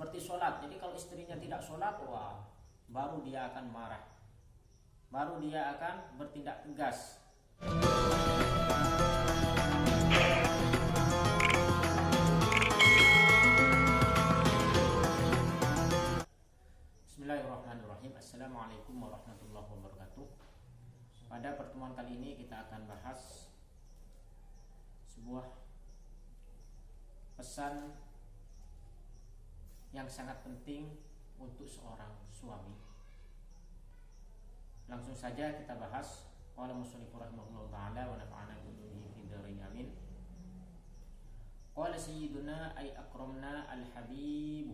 Seperti sholat. Jadi kalau istrinya tidak sholat, wah, baru dia akan marah, baru dia akan bertindak tegas. Bismillahirrahmanirrahim. Assalamualaikum warahmatullahi wabarakatuh. Pada pertemuan kali ini kita akan bahas sebuah pesan yang sangat penting untuk seorang suami. Langsung saja kita bahas. Qala musannif rahimahullahu ta'ala wa nafa'ana bihi fid dharain amin. Qala sayyiduna ay akramna al-habib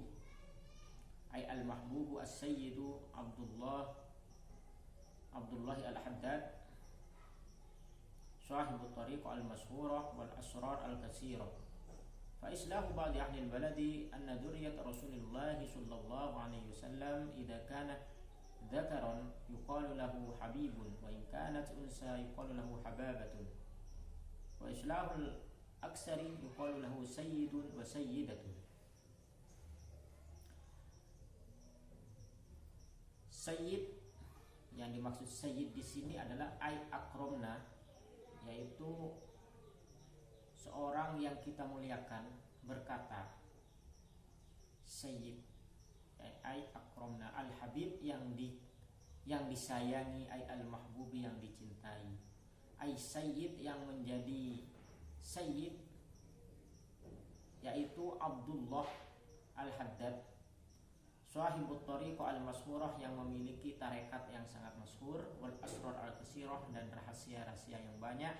ay al-mahbubu as-sayyidu Abdullah al-Haddad sahibu tariq al-mashhurah wal asrar al-katsirah. Fa islahu ba'd ahli al-baladi anna dzurriyyat Rasulillah sallallahu alaihi wasallam idza kanat dzakaran yuqalu lahu habibun wa in kanat unsa yuqalu lahu hababatun wa islahu al-aksari yuqalu lahu sayyidun wa sayyidatun. Sayyid, yang dimaksud sayyid di sini adalah ay akromna, yaitu seorang yang kita muliakan berkata sayyid, ay akromna, al habib yang disayangi, ay al mahbubi yang dicintai, ay sayyid yang menjadi sayyid yaitu Abdullah al-Haddad sahibut tariq al-mashhurah yang memiliki tarekat yang sangat masyhur, wal asrar al-katsirah dan rahasia-rahasia yang banyak,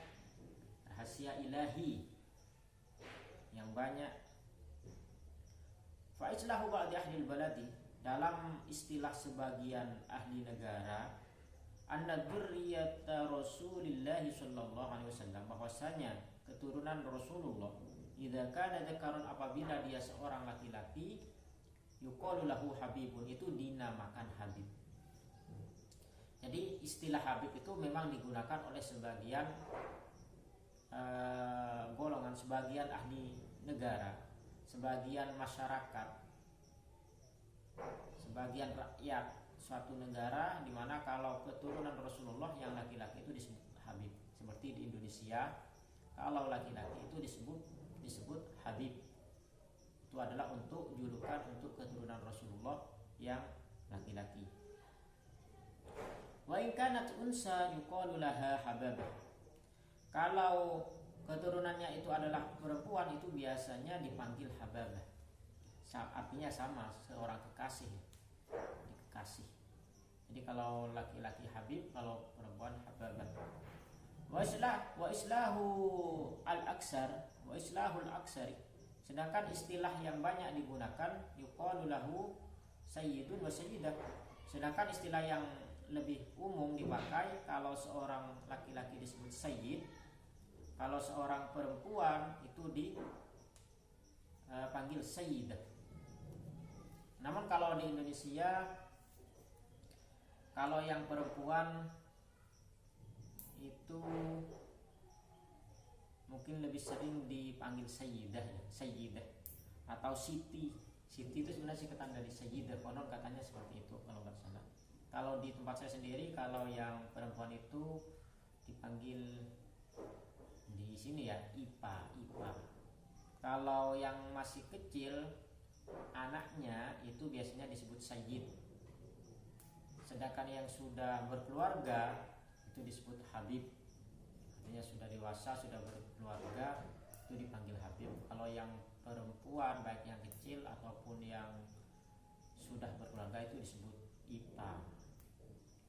rahasia ilahi yang banyak. Fa islahu ba'd ahli al-baladi, dalam istilah sebagian ahli negara, anna dzurriyyata Rasulillah sallallahu alaihi wasallam, bahwasanya keturunan Rasulullah, idza kana dzakaran, apabila dia seorang laki-laki, yuqalu lahu habibun, itu dinamakan habib. Jadi istilah habib itu memang digunakan oleh sebagian golongan, sebagian ahli negara, sebagian masyarakat, sebagian rakyat suatu negara, di mana kalau keturunan Rasulullah yang laki-laki itu disebut habib. Seperti di Indonesia, kalau laki-laki itu disebut habib. Itu adalah untuk julukan untuk keturunan Rasulullah yang laki-laki. Wa in kanat unsa yuqalu laha hababah. Kalau keturunannya itu adalah perempuan, itu biasanya dipanggil hababah. Artinya sama, seorang kekasih, dikasih. Jadi kalau laki-laki habib, kalau perempuan hababah. Wa islahu al-aksar, wa islahul aksari. Sedangkan istilah yang banyak digunakan, yuqalu lahu sayyidun wa sayyidah. Sedangkan istilah yang lebih umum dipakai, kalau seorang laki-laki disebut sayyid, kalau seorang perempuan itu dipanggil sayyidah. Namun kalau di Indonesia, kalau yang perempuan itu mungkin lebih sering dipanggil sayyidah, sayyidah atau siti. Siti itu sebenarnya singkatan dari sayyidah, konon katanya seperti itu kalau nggak salah. Kalau di tempat saya sendiri, kalau yang perempuan itu dipanggil di sini ya ipa. Kalau yang masih kecil, anaknya itu biasanya disebut sayyid. Sedangkan yang sudah berkeluarga itu disebut habib. Artinya sudah dewasa, sudah berkeluarga, itu dipanggil habib. Kalau yang perempuan, baik yang kecil ataupun yang sudah berkeluarga, itu disebut ipa.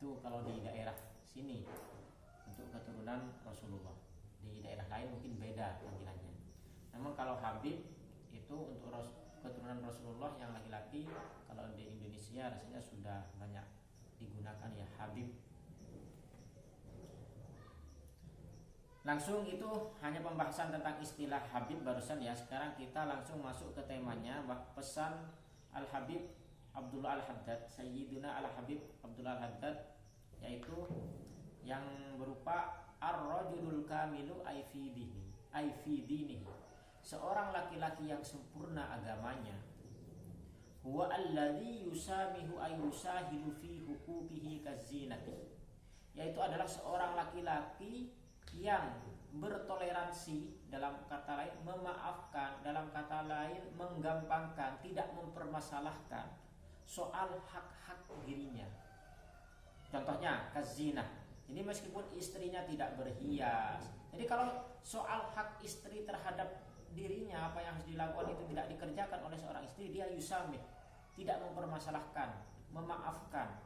Itu kalau di daerah sini untuk keturunan Rasulullah. Di daerah lain mungkin beda panggilannya. Namun kalau habib itu untuk keturunan Rasulullah yang laki-laki, kalau di Indonesia rasanya sudah banyak digunakan ya habib. Langsung itu hanya pembahasan tentang istilah habib barusan ya. Sekarang kita langsung masuk ke temanya, pesan Al-Habib Abdullah al-Haddad, Sayyiduna al-Habib Abdullah al-Haddad, yaitu yang berupa ar-rajulul kamilu ay fi dinihi, seorang laki-laki yang sempurna agamanya, huwa alladzi yusamihu ay yusahilu fi huquqihi kazinati, yaitu adalah seorang laki-laki yang bertoleransi, dalam kata lain memaafkan, dalam kata lain menggampangkan, tidak mempermasalahkan soal hak-hak dirinya. Contohnya kazina, ini meskipun istrinya tidak berhias, jadi kalau soal hak istri terhadap dirinya, apa yang harus dilakukan itu tidak dikerjakan oleh seorang istri, dia yusamih, tidak mempermasalahkan, memaafkan.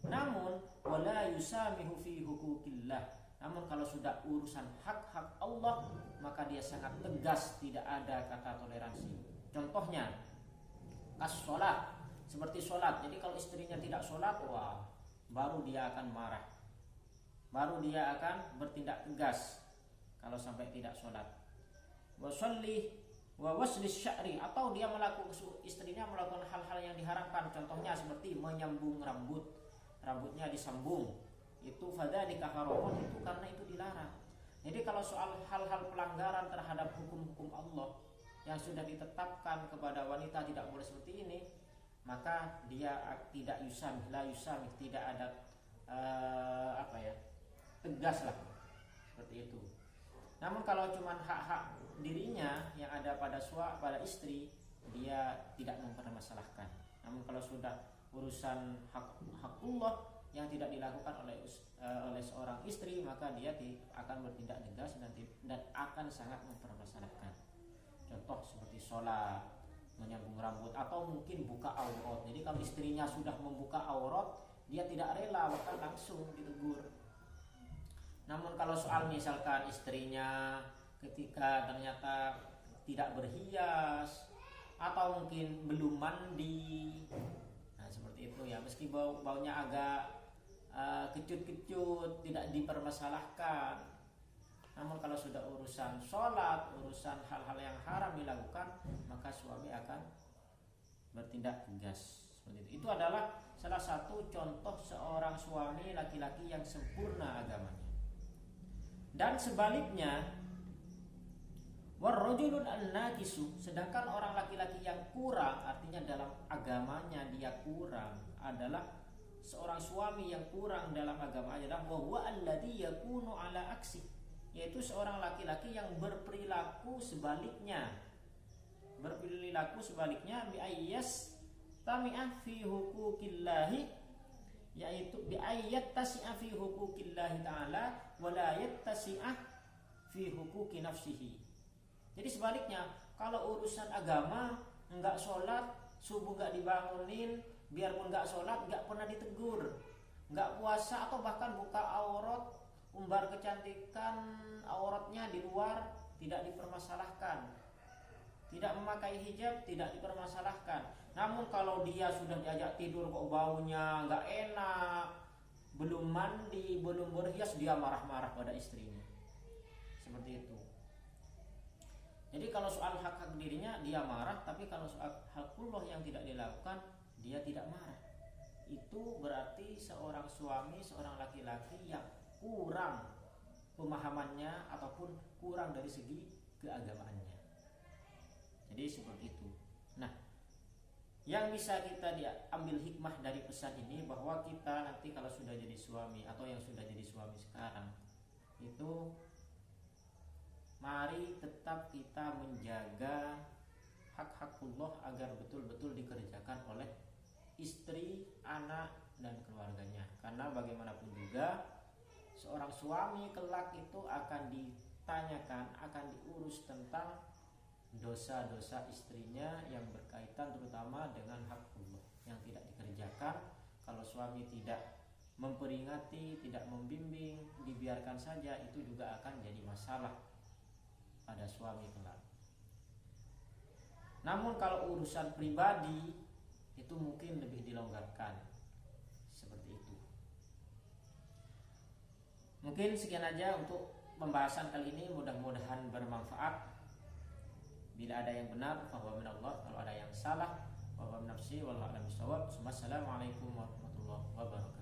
Namun wala yusamihu fi huquqillah, namun kalau sudah urusan hak-hak Allah, maka dia sangat tegas, tidak ada kata toleransi. Contohnya as-sholat, seperti sholat. Jadi kalau istrinya tidak sholat, wah, baru dia akan marah, baru dia akan bertindak tegas kalau sampai tidak sholat. Wasalli wa waslis sya'ri, atau dia melakukan, istrinya melakukan hal-hal yang diharamkan. Contohnya seperti menyambung rambut, rambutnya disambung, itu fadzalika haramun, itu karena itu dilarang. Jadi kalau soal hal-hal pelanggaran terhadap hukum-hukum Allah yang sudah ditetapkan kepada wanita tidak boleh seperti ini, maka dia tidak yusamih, la yusamih, tidak ada tegas lah seperti itu. Namun kalau cuma hak-hak dirinya yang ada pada pada istri, dia tidak mempermasalahkan. Namun kalau sudah urusan hakullah yang tidak dilakukan oleh seorang istri, maka dia akan bertindak tegas dan akan sangat mempermasalahkan. Contoh seperti sholat, menyambung rambut, atau mungkin buka aurat. Jadi kalau istrinya sudah membuka aurat, dia tidak rela, bahkan langsung ditegur. Namun kalau soal misalkan istrinya ketika ternyata tidak berhias, atau mungkin belum mandi, nah seperti itu ya, meski baunya agak kecut-kecut, tidak dipermasalahkan. Namun kalau sudah urusan sholat, urusan hal-hal yang haram dilakukan, maka suami akan bertindak tegas seperti itu. Itu adalah salah satu contoh seorang suami laki-laki yang sempurna agamanya. Dan sebaliknya, warrajulun an-naqisu, sedangkan orang laki-laki yang kurang, artinya dalam agamanya dia kurang, adalah seorang suami yang kurang dalam agamanya, adalah wa huwa alladzi yakunu ala aksi, yaitu seorang laki-laki yang berperilaku sebaliknya bi ayyas tami'ah fi huquqillahi, yaitu bi ayyat tasi'a fi huquqillahi ta'ala wa la yattasi'ah fi huquqi nafsihi. Jadi sebaliknya, kalau urusan agama enggak sholat, subuh enggak dibangunin, biarpun enggak sholat enggak pernah ditegur, enggak puasa atau bahkan buka aurat, umbar kecantikan auratnya di luar, tidak dipermasalahkan. Tidak memakai hijab tidak dipermasalahkan. Namun kalau dia sudah diajak tidur kok baunya enggak enak, belum mandi, belum berhias, dia marah-marah pada istrinya. Seperti itu. Jadi kalau soal hak-hak dirinya dia marah, tapi kalau soal hakullah yang tidak dilakukan, dia tidak marah. Itu berarti seorang suami, seorang laki-laki yang kurang pemahamannya ataupun kurang dari segi keagamaannya. Jadi seperti itu. Nah, yang bisa kita ambil hikmah dari pesan ini, bahwa kita nanti kalau sudah jadi suami atau yang sudah jadi suami sekarang itu, mari tetap kita menjaga hak-hakullah agar betul-betul dikerjakan oleh istri, anak, dan keluarganya. Karena bagaimanapun juga seorang suami kelak itu akan ditanyakan, akan diurus tentang dosa-dosa istrinya yang berkaitan terutama dengan hakullah yang tidak dikerjakan. Kalau suami tidak memperingati, tidak membimbing, dibiarkan saja, itu juga akan jadi masalah pada suami kelak. Namun kalau urusan pribadi itu mungkin lebih dilonggarkan seperti itu. Mungkin sekian aja untuk pembahasan kali ini, mudah-mudahan bermanfaat. Bila ada yang benar, fahuwa minallah. Kalau ada yang salah, fahuwa min nafsi, wallahu a'lam bishawab. Wassalamualaikum warahmatullahi wabarakatuh.